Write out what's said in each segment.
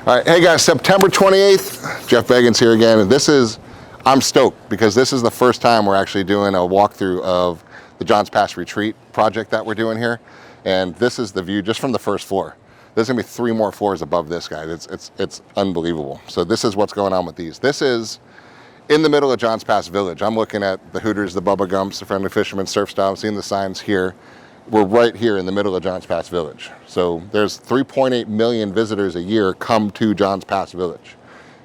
All right, hey guys, September 28th, Jeff Beggins here again, and I'm stoked because this is the first time we're actually doing a walkthrough of the Johns Pass Retreat project that we're doing here, and this is the view just from the first floor. There's gonna be 3 more floors above this, guys. It's unbelievable. So this is what's going on with these. This is in the middle of Johns Pass Village. I'm looking at the Hooters, the Bubba Gumps, the Friendly Fisherman Surf Stop, seeing the signs here. We're right here in the middle of Johns Pass Village. So there's 3.8 million visitors a year come to Johns Pass Village.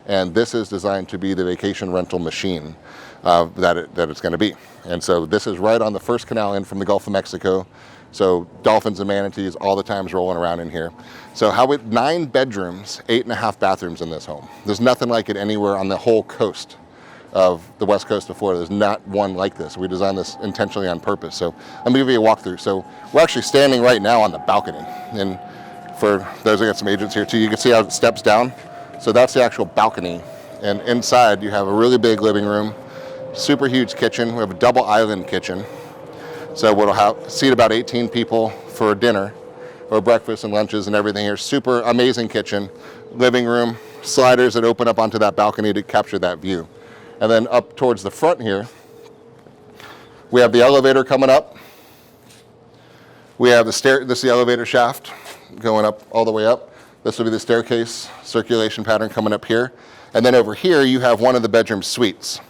And this is designed to be the vacation rental machine that it's gonna be. And so this is right on the first canal in from the Gulf of Mexico. So dolphins and manatees all the times rolling around in here. So 9 bedrooms, 8.5 bathrooms in this home. There's nothing like it anywhere on the whole coast of the west coast of Florida. There's not one like this. We designed this intentionally on purpose. So let me give you a walkthrough. So we're actually standing right now on the balcony. And for those, I got some agents here too, you can see how it steps down. So that's the actual balcony. And inside you have a really big living room, super huge kitchen. We have a double island kitchen. So we'll seat about 18 people for dinner or breakfast and lunches and everything here. Super amazing kitchen, living room, sliders that open up onto that balcony to capture that view. And then up towards the front here, we have the elevator coming up. We have this is the elevator shaft going up all the way up. This will be the staircase circulation pattern coming up here. And then over here, you have one of the bedroom suites.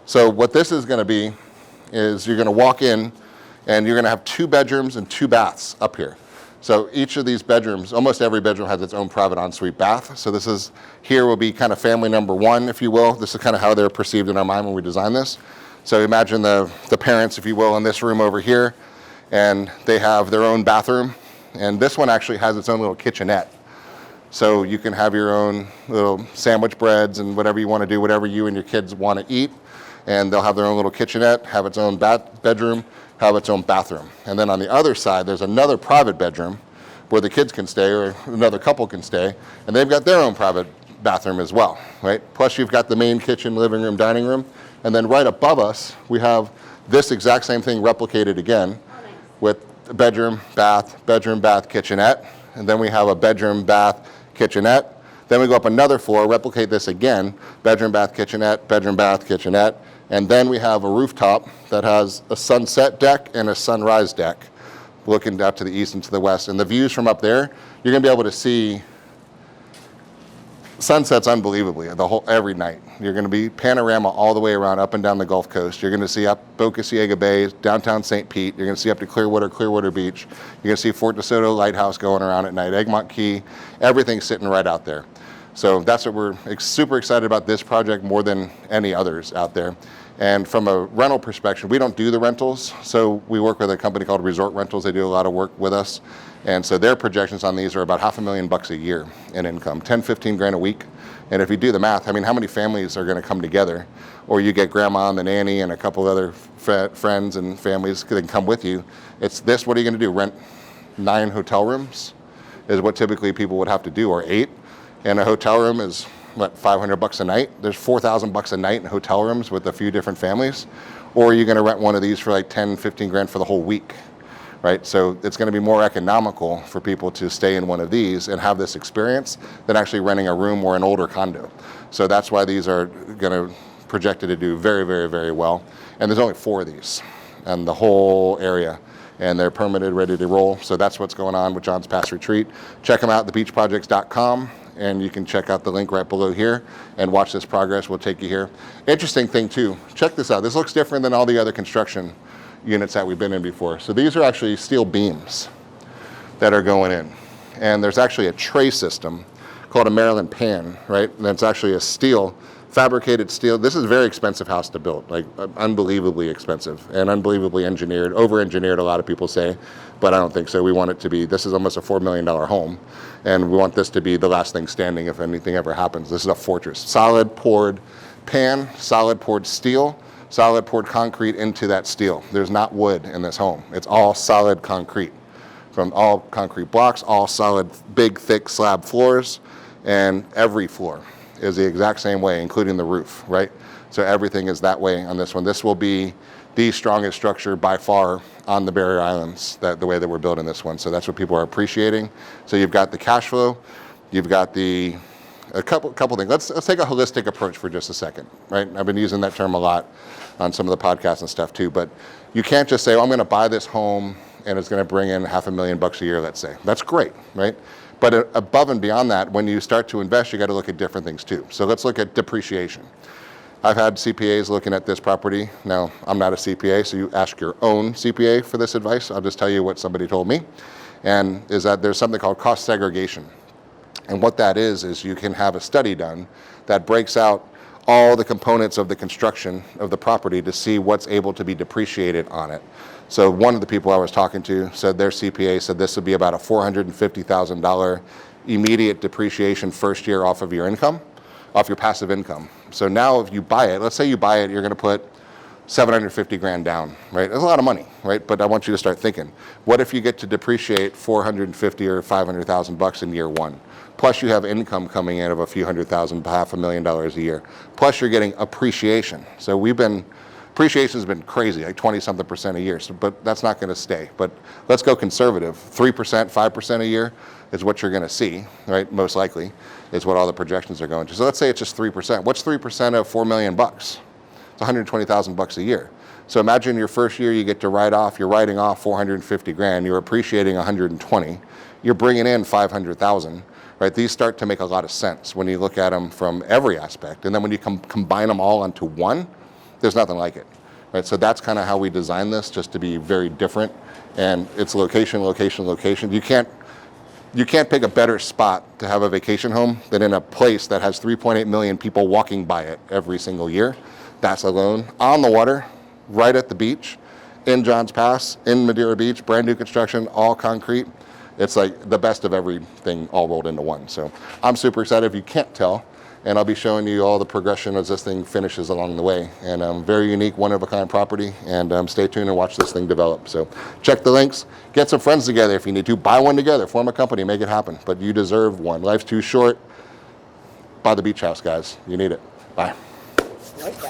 So what this is gonna be is you're gonna walk in and you're gonna have 2 bedrooms and 2 baths up here. So each of these bedrooms, almost every bedroom has its own private ensuite bath. So here will be kind of family number 1, if you will. This is kind of how they're perceived in our mind when we design this. So imagine the parents, if you will, in this room over here, and they have their own bathroom. And this one actually has its own little kitchenette. So you can have your own little sandwich breads and whatever you want to do, whatever you and your kids want to eat. And they'll have their own little kitchenette, have its own bedroom, have its own bathroom. And then on the other side, there's another private bedroom where the kids can stay or another couple can stay, and they've got their own private bathroom as well, right? Plus you've got the main kitchen, living room, dining room, and then right above us, we have this exact same thing replicated again with bedroom, bath, kitchenette, and then we have a bedroom, bath, kitchenette. Then we go up another floor, replicate this again, bedroom, bath, kitchenette, and then we have a rooftop that has a sunset deck and a sunrise deck looking out to the east and to the west. And the views from up there, you're gonna be able to see sunsets unbelievably every night. You're gonna be panorama all the way around up and down the Gulf Coast. You're gonna see up Boca Ciega Bay, downtown St. Pete. You're gonna see up to Clearwater Beach. You're gonna see Fort DeSoto Lighthouse going around at night, Egmont Key, everything's sitting right out there. So that's what we're super excited about this project more than any others out there. And from a rental perspective, we don't do the rentals. So we work with a company called Resort Rentals. They do a lot of work with us. And so their projections on these are about $500,000 a year in income, 10, 15 grand a week. And if you do the math, I mean, how many families are gonna come together? Or you get grandma and the nanny and a couple other friends and families that can come with you. It's this, what are you gonna do? Rent 9 hotel rooms is what typically people would have to do, or 8. And a hotel room is, what, $500 a night? There's $4,000 a night in hotel rooms with a few different families. Or are you gonna rent one of these for like 10, 15 grand for the whole week, right? So it's gonna be more economical for people to stay in one of these and have this experience than actually renting a room or an older condo. So that's why these are gonna projected to do very, very, very well. And there's only 4 of these in the whole area. And they're permitted, ready to roll. So that's what's going on with Johns Pass Retreat. Check them out, thebeachprojects.com. And you can check out the link right below here and watch this progress. We'll take you here. Interesting thing too, check this out. This looks different than all the other construction units that we've been in before. So these are actually steel beams that are going in. And there's actually a tray system called a Maryland pan, right? And it's actually a steel, fabricated steel. This is a very expensive house to build, like unbelievably expensive and unbelievably engineered, over-engineered, a lot of people say, but I don't think so. We want it to be, this is almost a $4 million home, and we want this to be the last thing standing if anything ever happens. This is a fortress. Solid poured pan, solid poured steel, solid poured concrete into that steel. There's not wood in this home. It's all solid concrete, from all concrete blocks, all solid, big, thick slab floors, and every floor is the exact same way, including the roof, right? So everything is that way on this one. This will be the strongest structure by far on the barrier islands, the way that we're building this one. So that's what people are appreciating. So you've got the cash flow, you've got the a couple things. Let's take a holistic approach for just a second, right? I've been using that term a lot on some of the podcasts and stuff too, but you can't just say, oh, I'm going to buy this home and it's going to bring in $500,000 a year, let's say. That's great, right? But above and beyond that, when you start to invest, you got to look at different things too. So let's look at depreciation. I've had CPAs looking at this property. Now, I'm not a CPA, so you ask your own CPA for this advice. I'll just tell you what somebody told me, and is that there's something called cost segregation. And what that is you can have a study done that breaks out all the components of the construction of the property to see what's able to be depreciated on it. So one of the people I was talking to said their CPA said this would be about a $450,000 immediate depreciation first year off of your income, off your passive income. So now if you buy it, let's say you buy it, you're going to put $750,000 down, right? That's a lot of money, right? But I want you to start thinking, what if you get to depreciate $450,000 or $500,000 in year one? Plus you have income coming in of a few $100,000, $500,000 a year. Plus you're getting appreciation. So appreciation's been crazy, like 20-something% a year, but that's not going to stay. But let's go conservative. 3%, 5% a year is what you're going to see, right? Most likely is what all the projections are going to. So let's say it's just 3%. What's 3% of $4 million? It's $120,000 a year. So imagine your first year you get to you're writing off $450,000, you're appreciating $120,000, you're bringing in $500,000, right? These start to make a lot of sense when you look at them from every aspect. And then when you combine them all into one, there's nothing like it, right? So that's kind of how we design this, just to be very different. And it's location, location, location. You can't pick a better spot to have a vacation home than in a place that has 3.8 million people walking by it every single year. That's alone, on the water, right at the beach, in Johns Pass, in Madeira Beach, brand new construction, all concrete. It's like the best of everything all rolled into one. So I'm super excited if you can't tell, and I'll be showing you all the progression as this thing finishes along the way. And very unique, one-of-a-kind property, and stay tuned and watch this thing develop. So check the links, get some friends together if you need to, buy one together, form a company, make it happen. But you deserve one. Life's too short. Buy the beach house, guys. You need it. Bye. Like that.